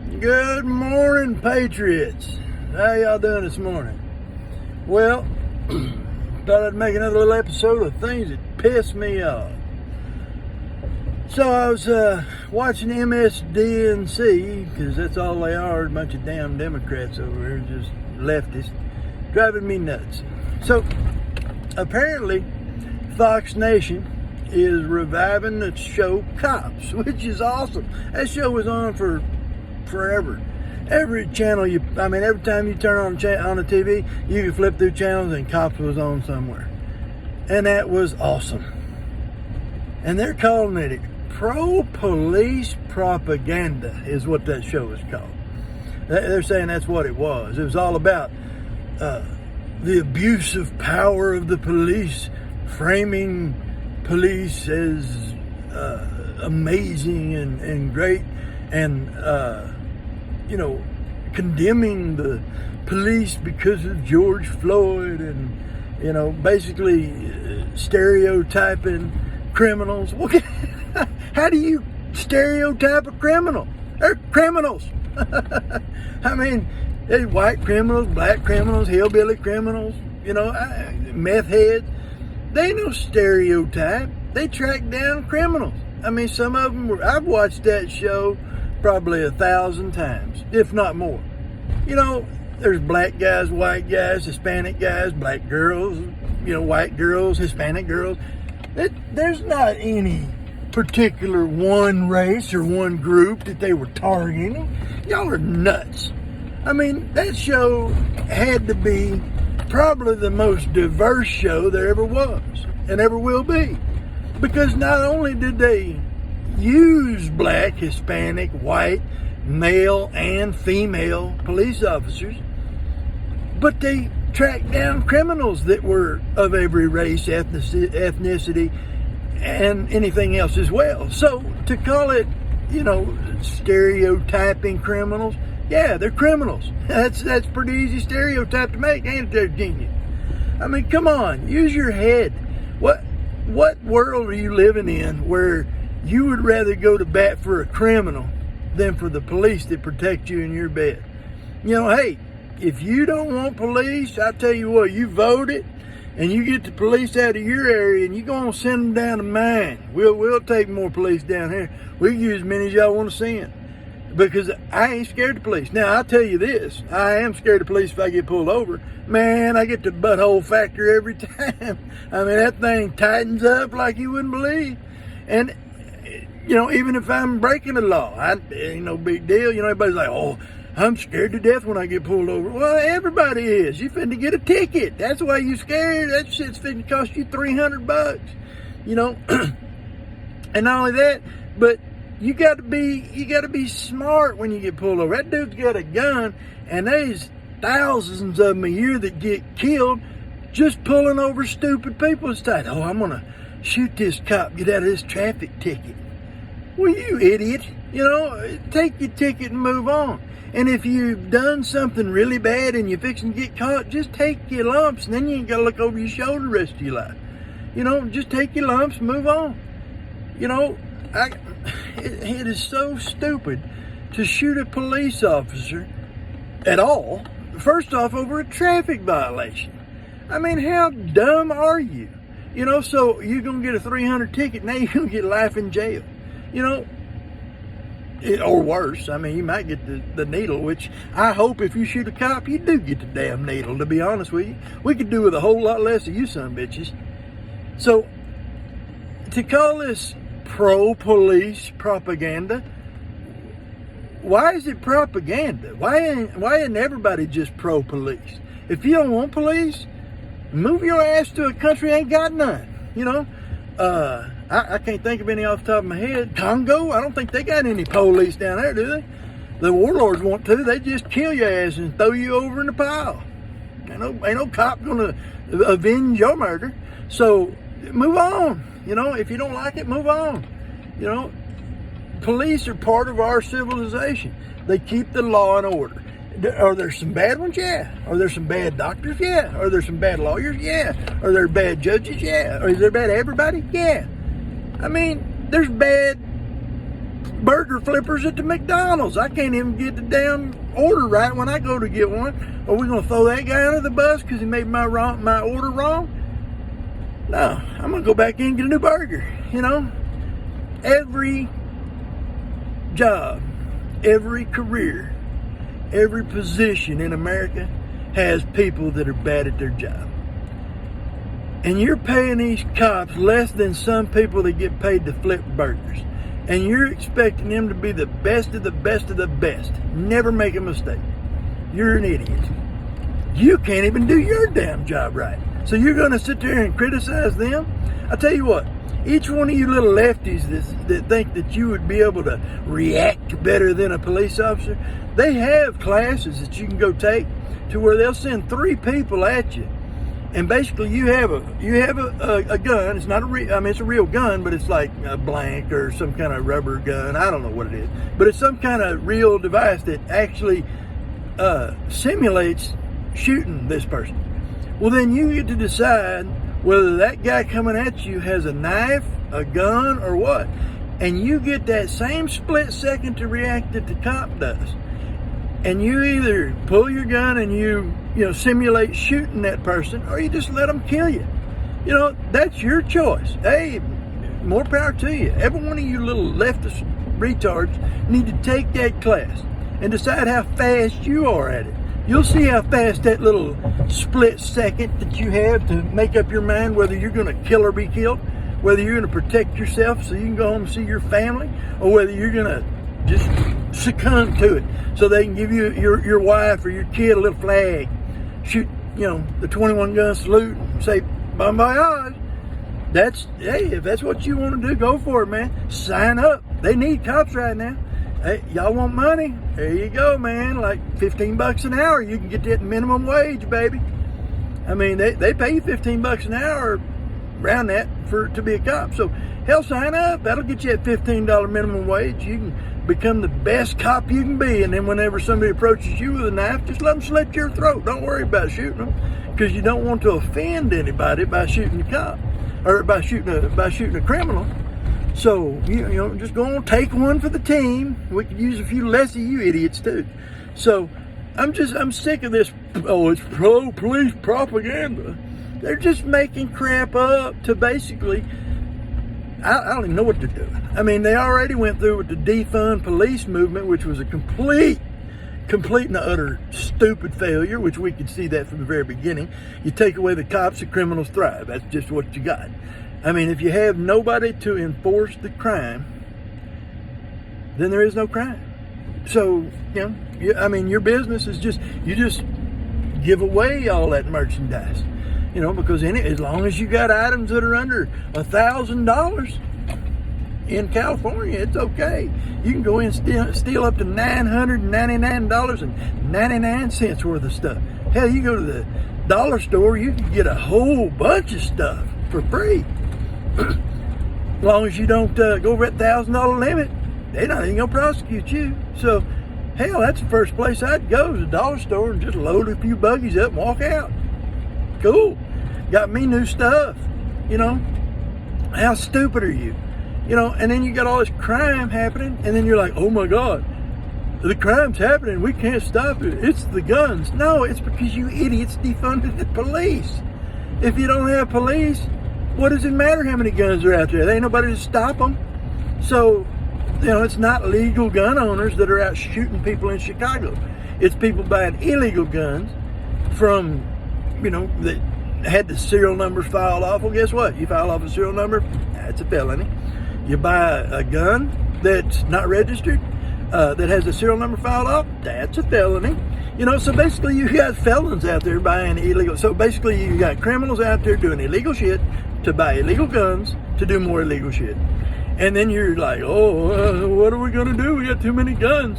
Good morning, Patriots. How y'all doing this morning? Well, thought I'd make another little episode of things that piss me off. So I was watching MSNBC, because that's all they are, a bunch of damn Democrats over here, just leftists, driving me nuts. So apparently Fox Nation is reviving the show Cops, which is awesome. That show was on for forever. Every channel every time you turn on the TV, you can flip through channels and Cops was on somewhere. And that was awesome. And they're calling it pro-police propaganda is what that show is called. They're saying that's what it was. It was all about the abuse of power of the police, framing police as amazing and great, and condemning the police because of George Floyd, and basically stereotyping criminals. How do you stereotype a criminal? They're criminals. I mean, there's white criminals, black criminals, hillbilly criminals, meth heads. They ain't no stereotype. They track down criminals. I mean, some of them I've watched that show probably 1,000 times, if not more. There's black guys, white guys, Hispanic guys, black girls, white girls, Hispanic girls. There's not any particular one race or one group that they were targeting. Y'all are nuts. I mean, that show had to be probably the most diverse show there ever was and ever will be. Because not only did they use black, Hispanic, white, male, and female police officers, but they tracked down criminals that were of every race, ethnicity, and anything else as well. So to call it, stereotyping criminals, yeah, they're criminals. That's pretty easy stereotype to make, ain't it there, genius? I mean, come on, use your head. What world are you living in where you would rather go to bat for a criminal than for the police that protect you in your bed? Hey, if you don't want police, I tell you what, you vote it and you get the police out of your area and you're going to send them down to mine. We'll take more police down here. We can use as many as y'all want to send, because I ain't scared of police. Now, I'll tell you this, I am scared of police if I get pulled over. Man, I get the butthole factor every time. I mean, that thing tightens up like you wouldn't believe. And, even if I'm breaking the law, ain't no big deal. Everybody's like, oh, I'm scared to death when I get pulled over. Well, everybody is. You finna get a ticket. That's why you scared. That shit's finna cost you $300. And not only that, but you gotta be smart when you get pulled over. That dude's got a gun, and there's thousands of them a year that get killed just pulling over stupid people. It's like, oh, I'm gonna shoot this cop, get out of this traffic ticket. Well, you idiot. Take your ticket and move on. And if you've done something really bad and you're fixing to get caught, just take your lumps, and then you ain't got to look over your shoulder the rest of your life. Just take your lumps and move on. It is so stupid to shoot a police officer at all, first off, over a traffic violation. I mean, how dumb are you? So you're going to get a $300 ticket, now you're going to get life in jail. Or worse. I mean, you might get the needle, which I hope if you shoot a cop, you do get the damn needle, to be honest with you. We could do with a whole lot less of you son bitches. So, to call this pro-police propaganda, why is it propaganda? Why isn't everybody just pro-police? If you don't want police, move your ass to a country that ain't got none. I can't think of any off the top of my head. Congo, I don't think they got any police down there, do they? The warlords want to. They just kill your ass and throw you over in the pile. Ain't no cop gonna avenge your murder. So move on. If you don't like it, move on. Police are part of our civilization. They keep the law and order. Are there some bad ones? Yeah. Are there some bad doctors? Yeah. Are there some bad lawyers? Yeah. Are there bad judges? Yeah. Or is there bad everybody? Yeah. I mean, there's bad burger flippers at the McDonald's. I can't even get the damn order right when I go to get one. Are we going to throw that guy under the bus because he made my order wrong? No, I'm going to go back in and get a new burger. You know, every job, every career, every position in America has people that are bad at their job. And you're paying these cops less than some people that get paid to flip burgers. And you're expecting them to be the best of the best of the best. Never make a mistake. You're an idiot. You can't even do your damn job right. So you're going to sit there and criticize them? I tell you what, each one of you little lefties that think that you would be able to react better than a police officer, they have classes that you can go take to where they'll send 3 people at you. And basically you have a gun. It's not it's a real gun, but it's like a blank or some kind of rubber gun. I don't know what it is. But it's some kind of real device that actually simulates shooting this person. Well, then you get to decide whether that guy coming at you has a knife, a gun, or what. And you get that same split second to react that the cop does. And you either pull your gun and you simulate shooting that person, or you just let them kill you. You know, that's your choice. Hey, more power to you. Every one of you little leftist retards need to take that class and decide how fast you are at it. You'll see how fast that little split second that you have to make up your mind whether you're going to kill or be killed, whether you're going to protect yourself so you can go home and see your family, or whether you're going to just succumb to it so they can give you your wife or your kid a little flag, shoot the 21 gun salute and say bon voyage. Hey, if that's what you want to do, go for it, man. Sign up. They need cops right now. Hey, y'all want money? There you go, man. Like $15 an hour, you can get that minimum wage, baby. I mean, they pay you $15 an hour around that to be a cop. So hell, sign up. That'll get you at $15 minimum wage. You can become the best cop you can be, and then whenever somebody approaches you with a knife, just let them slit your throat. Don't worry about shooting them, because you don't want to offend anybody by shooting a cop or by shooting a criminal. So just go on, take one for the team. We could use a few less of you idiots too. So I'm sick of this. Oh, it's pro-police propaganda. They're just making crap up to basically. I don't even know what they're doing. I mean, they already went through with the defund police movement, which was a complete and utter stupid failure, which we could see that from the very beginning. You take away the cops, the criminals thrive. That's just what you got. I mean, if you have nobody to enforce the crime, then there is no crime. So, your business is you just give away all that merchandise. Because as long as you got items that are under $1,000 in California, it's okay. You can go in and steal up to $999.99 worth of stuff. Hell, you go to the dollar store, you can get a whole bunch of stuff for free. As long as you don't go over that $1,000 limit, they're not even going to prosecute you. So, hell, that's the first place I'd go, is a dollar store, and just load a few buggies up and walk out. Cool. Got me new stuff. How stupid are you? And then you got all this crime happening, and then you're like, oh my God, the crime's happening, we can't stop it. It's the guns. No, it's because you idiots defunded the police. If you don't have police, what does it matter how many guns are out there? There ain't nobody to stop them. So, it's not legal gun owners that are out shooting people in Chicago. It's people buying illegal guns from, that had the serial numbers filed off. Well, guess what? You file off a serial number, that's a felony. You buy a gun that's not registered, that has a serial number filed off, that's a felony. So basically you got felons out there buying illegal. So basically you got criminals out there doing illegal shit to buy illegal guns to do more illegal shit. And then you're like, what are we going to do? We got too many guns.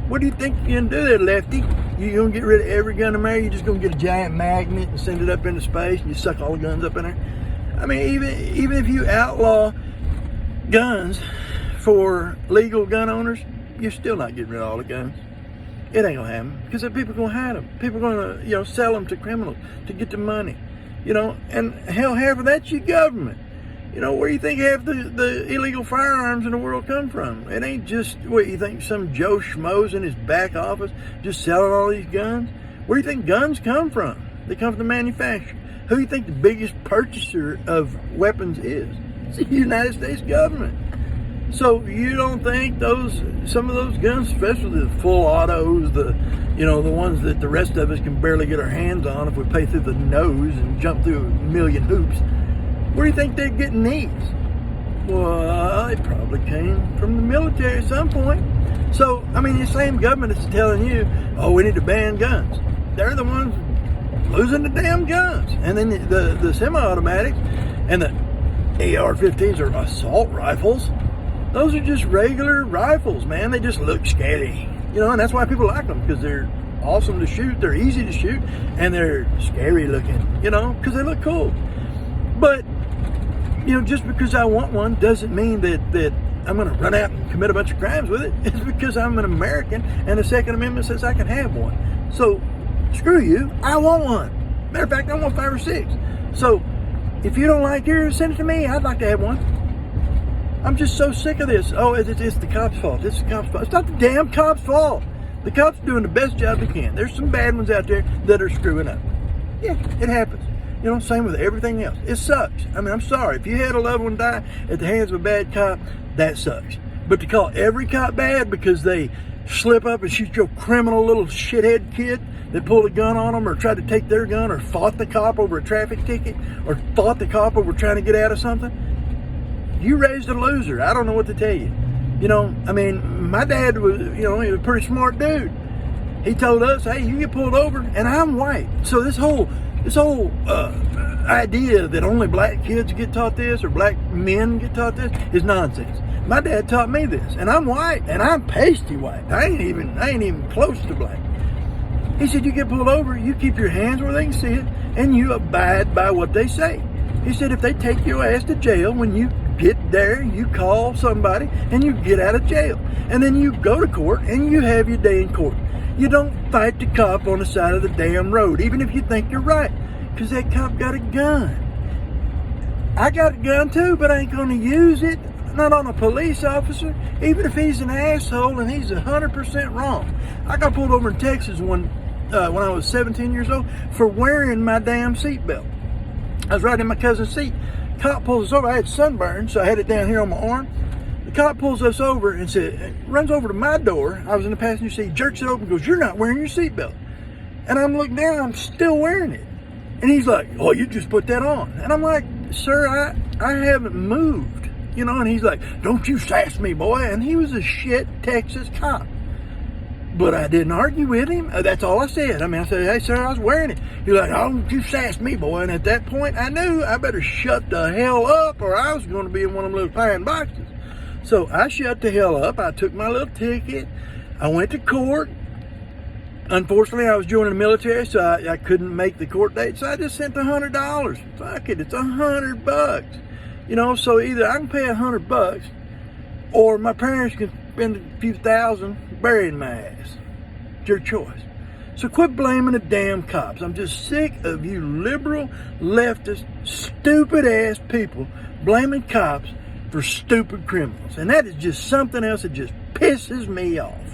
What do you think you're going to do there, lefty? You going to get rid of every gun in there? You're just going to get a giant magnet and send it up into space and you suck all the guns up in there? I mean, even if you outlaw guns for legal gun owners, you're still not getting rid of all the guns. It ain't going to happen, because people are going to hide them. People are going to, sell them to criminals to get the money. And hell, half of that's your government. You know, where do you think half the illegal firearms in the world come from? It ain't just where you think half the illegal firearms in the world come from. It ain't just what you think some Joe Schmoes in his back office just selling all these guns. Where do you think guns come from? They come from the manufacturer. Who do you think the biggest purchaser of weapons is? It's the United States government. So you don't think some of those guns, especially the full autos, the ones that the rest of us can barely get our hands on if we pay through the nose and jump through a million hoops, where do you think they're getting these? Well, they probably came from the military at some point. So, I mean, the same government is telling you, oh, we need to ban guns. They're the ones losing the damn guns. And then the semi-automatics and the AR-15s are assault rifles. Those are just regular rifles, man. They just look scary. You know, and that's why people like them, because they're awesome to shoot, they're easy to shoot, and they're scary looking, you know, because they look cool. But, you know, just because I want one doesn't mean that I'm going to run out and commit a bunch of crimes with it. It's because I'm an American, and the Second Amendment says I can have one. So, screw you, I want one. Matter of fact, I want 5 or 6. So, if you don't like yours, send it to me. I'd like to have one. I'm just so sick of this. Oh, it's the cops' fault. It's the cops' fault. It's not the damn cops' fault. The cops are doing the best job they can. There's some bad ones out there that are screwing up. Yeah, it happens. You know, same with everything else. It sucks. I mean, I'm sorry. If you had a loved one die at the hands of a bad cop, that sucks. But to call every cop bad because they slip up and shoot your criminal little shithead kid that pulled a gun on them or tried to take their gun or fought the cop over a traffic ticket or fought the cop over trying to get out of something, you raised a loser. I don't know what to tell you. You know, I mean, my dad was, he was a pretty smart dude. He told us, hey, you get pulled over, and I'm white. So this whole idea that only black kids get taught this or black men get taught this is nonsense. My dad taught me this, and I'm white, and I'm pasty white. I ain't even close to black. He said, you get pulled over, you keep your hands where they can see it, and you abide by what they say. He said, if they take your ass to jail, when you get there, you call somebody and you get out of jail. And then you go to court and you have your day in court. You don't fight the cop on the side of the damn road, even if you think you're right, because that cop got a gun. I got a gun too, but I ain't going to use it. Not on a police officer, even if he's an asshole and he's 100% wrong. I got pulled over in Texas when I was 17 years old for wearing my damn seatbelt. I was riding in my cousin's seat. Cop pulls us over. I had sunburn, so I had it down here on my arm. The cop pulls us over and runs over to my door. I was in the passenger seat, jerks it open, goes, you're not wearing your seatbelt. And I'm looking down, I'm still wearing it. And he's like, oh, you just put that on. And I'm like, sir, I haven't moved. And he's like, don't you sass me, boy. And he was a shit Texas cop. But I didn't argue with him. That's all I said. I said, hey, sir, I was wearing it. He's like, oh, don't you sass me, boy. And at that point, I knew I better shut the hell up or I was going to be in one of them little pine boxes. So I shut the hell up. I took my little ticket. I went to court. Unfortunately, I was joining the military, so I couldn't make the court date. So I just sent $100. Fuck it, it's $100. So either I can pay $100 or my parents can spend a few thousand burying my ass. It's your choice. So quit blaming the damn cops. I'm just sick of you liberal, leftist, stupid ass people blaming cops for stupid criminals. And that is just something else that just pisses me off.